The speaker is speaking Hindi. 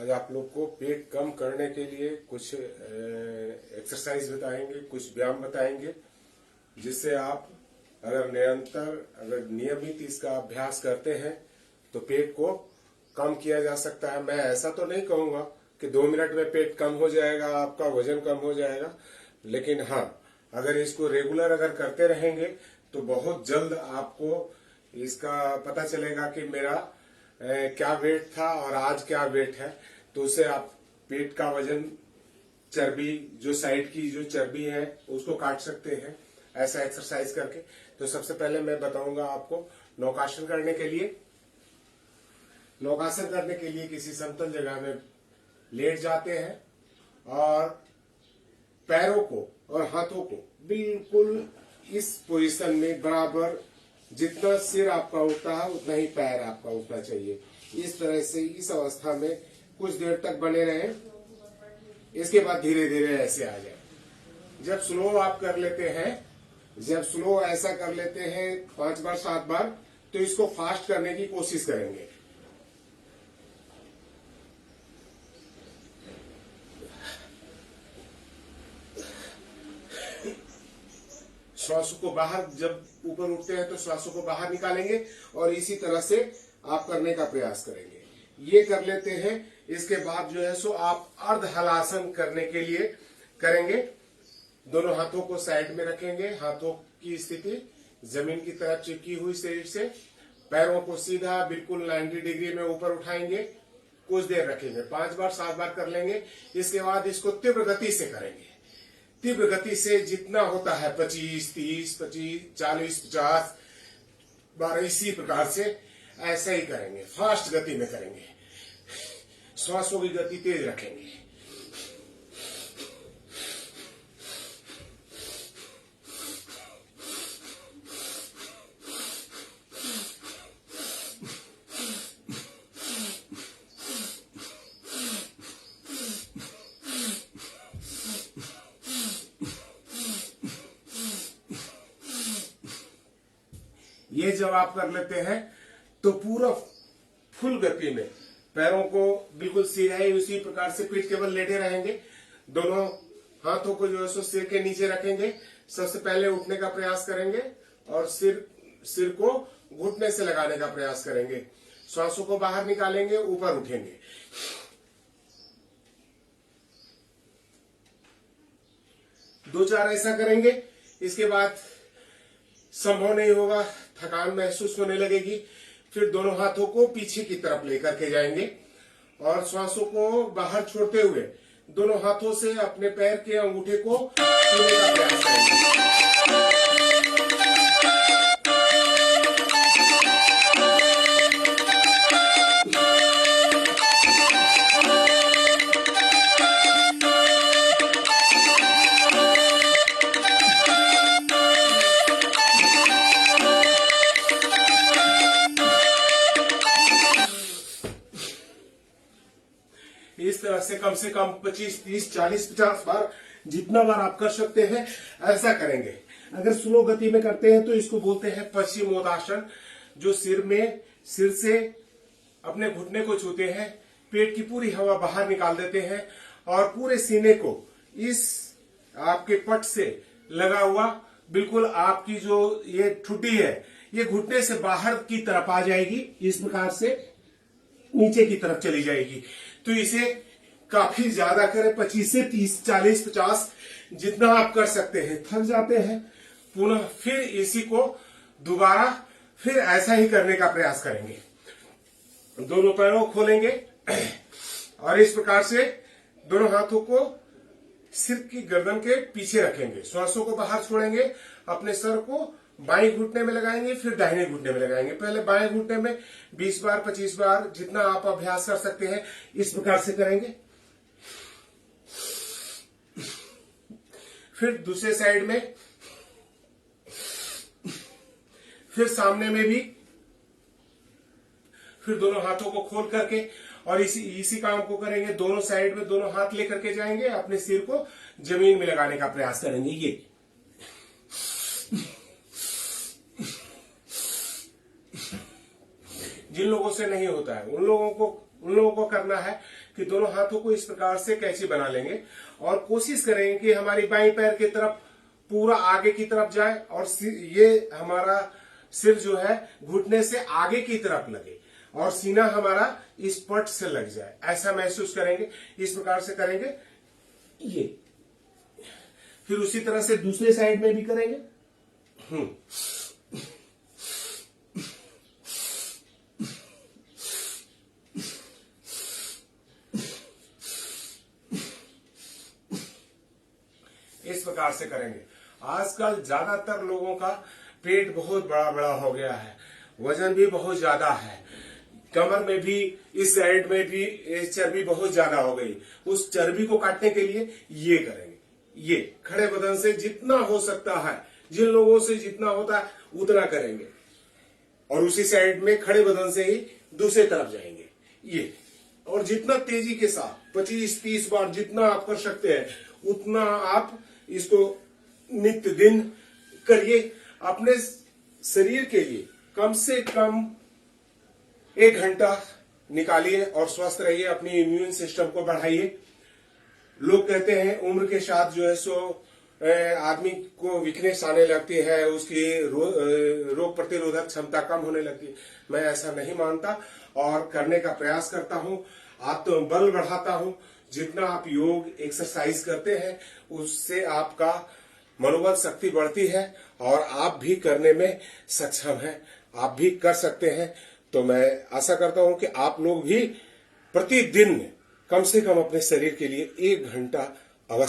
आज आप लोग को पेट कम करने के लिए कुछ एक्सरसाइज बताएंगे, कुछ व्यायाम बताएंगे, जिससे आप अगर नियमित इसका अभ्यास करते हैं तो पेट को कम किया जा सकता है। मैं ऐसा तो नहीं कहूंगा कि 2 मिनट में पेट कम हो जाएगा, आपका वजन कम हो जाएगा, लेकिन हाँ, अगर इसको रेगुलर अगर करते रहेंगे तो बहुत जल्द आपको इसका पता चलेगा कि मेरा क्या वेट था और आज क्या वेट है। तो उससे आप पेट का वजन, चर्बी, जो साइड की जो चर्बी है उसको काट सकते हैं ऐसा एक्सरसाइज करके। तो सबसे पहले मैं बताऊंगा आपको नौकासन करने के लिए। नौकासन करने के लिए किसी समतल जगह में लेट जाते हैं और पैरों को और हाथों को बिल्कुल इस पोजीशन में बराबर, जितना सिर आपका उठता है उतना ही पैर आपका उठना चाहिए। इस तरह से इस अवस्था में कुछ देर तक बने रहें। इसके बाद धीरे धीरे ऐसे आ जाए। जब स्लो आप कर लेते हैं, जब स्लो ऐसा कर लेते हैं 5 बार 7 बार, तो इसको फास्ट करने की कोशिश करेंगे। श्वासों को बाहर, जब ऊपर उठते हैं तो श्वासों को बाहर निकालेंगे और इसी तरह से आप करने का प्रयास करेंगे। ये कर लेते हैं। इसके बाद जो है सो आप अर्ध हलासन करने के लिए करेंगे। दोनों हाथों को साइड में रखेंगे, हाथों की स्थिति जमीन की तरफ चिपकी हुई शरीर से, पैरों को सीधा बिल्कुल 90 डिग्री में ऊपर उठाएंगे, कुछ देर रखेंगे, 5 बार 7 बार कर लेंगे। इसके बाद इसको तीव्र गति से करेंगे। तीव्र गति से जितना होता है 25, 30, 25, 40, 50 बार, इसी प्रकार से ऐसा ही करेंगे। फास्ट गति में करेंगे, श्वासों की गति तेज रखेंगे। ये जब आप कर लेते हैं तो पूरा फुल गति में पैरों को बिल्कुल सीधा ही उसी प्रकार से पीठ केवल लेटे रहेंगे। दोनों हाथों को जो है सो सिर के नीचे रखेंगे। सबसे पहले उठने का प्रयास करेंगे और सिर को घुटने से लगाने का प्रयास करेंगे। श्वासों को बाहर निकालेंगे, ऊपर उठेंगे। दो चार ऐसा करेंगे। इसके बाद संभव नहीं होगा, थकान महसूस होने लगेगी। फिर दोनों हाथों को पीछे की तरफ लेकर के जाएंगे और श्वासों को बाहर छोड़ते हुए दोनों हाथों से अपने पैर के अंगूठे को छूने का प्रयास करेंगे। इस तरह से कम 25, 30, 40, 50 बार, जितना बार आप कर सकते हैं ऐसा करेंगे। अगर स्लो गति में करते हैं तो इसको बोलते हैं पश्चिमोत्तासन, जो सिर से अपने घुटने को छूते हैं, पेट की पूरी हवा बाहर निकाल देते हैं और पूरे सीने को इस आपके पट से लगा हुआ बिल्कुल आपकी जो ये ठुड्डी है ये घुटने से बाहर की तरफ आ जाएगी। इस प्रकार से नीचे की तरफ चली जाएगी। तो इसे काफी ज्यादा करें, 25 से 30, 40, 50 जितना आप कर सकते हैं। थक जाते हैं पुनः फिर इसी को दोबारा फिर ऐसा ही करने का प्रयास करेंगे। दोनों पैरों को खोलेंगे और इस प्रकार से दोनों हाथों को सिर की गर्दन के पीछे रखेंगे। श्वासों को बाहर छोड़ेंगे, अपने सर को बाएं घुटने में लगाएंगे, फिर दाहिने घुटने में लगाएंगे। पहले बाएं घुटने में 20 बार 25 बार जितना आप अभ्यास कर सकते हैं इस प्रकार से करेंगे। फिर दूसरे साइड में, फिर सामने में भी, फिर दोनों हाथों को खोल करके और इसी काम को करेंगे। दोनों साइड में दोनों हाथ लेकर के जाएंगे, अपने सिर को जमीन में लगाने का प्रयास करेंगे। ये जिन लोगों से नहीं होता है उन लोगों को उन लोगों को करना है कि दोनों हाथों को इस प्रकार से कैंची बना लेंगे और कोशिश करेंगे कि हमारी बाईं पैर की तरफ पूरा आगे की तरफ जाए और ये हमारा सिर जो है घुटने से आगे की तरफ लगे और सीना हमारा इस पट से लग जाए, ऐसा महसूस करेंगे। इस प्रकार से करेंगे ये। फिर उसी तरह से दूसरे साइड में भी करेंगे। इस प्रकार से करेंगे। आजकल ज्यादातर लोगों का पेट बहुत बड़ा बड़ा हो गया है, वजन भी बहुत ज्यादा है, कमर में भी, इस साइड में भी चर्बी बहुत ज्यादा हो गई। उस चर्बी को काटने के लिए ये करेंगे। ये खड़े बदन से जितना हो सकता है, जिन लोगों से जितना होता है उतना करेंगे और उसी साइड में खड़े बदन से ही दूसरी तरफ जाएंगे ये। और जितना तेजी के साथ 25-30 बार जितना आप कर सकते हैं उतना आप इसको नित्य दिन करिए। अपने शरीर के लिए कम से कम 1 घंटा निकालिए और स्वस्थ रहिए, अपनी इम्यून सिस्टम को बढ़ाइए। लोग कहते हैं उम्र के साथ जो है सो आदमी को वीकनेस आने लगती है, उसकी रोग प्रतिरोधक क्षमता कम होने लगती है। मैं ऐसा नहीं मानता और करने का प्रयास करता हूं, आत्मबल बढ़ाता हूं। जितना आप योग एक्सरसाइज करते हैं उससे आपका मनोबल शक्ति बढ़ती है और आप भी करने में सक्षम हैं, आप भी कर सकते हैं। तो मैं आशा करता हूं कि आप लोग भी प्रतिदिन कम से कम अपने शरीर के लिए 1 घंटा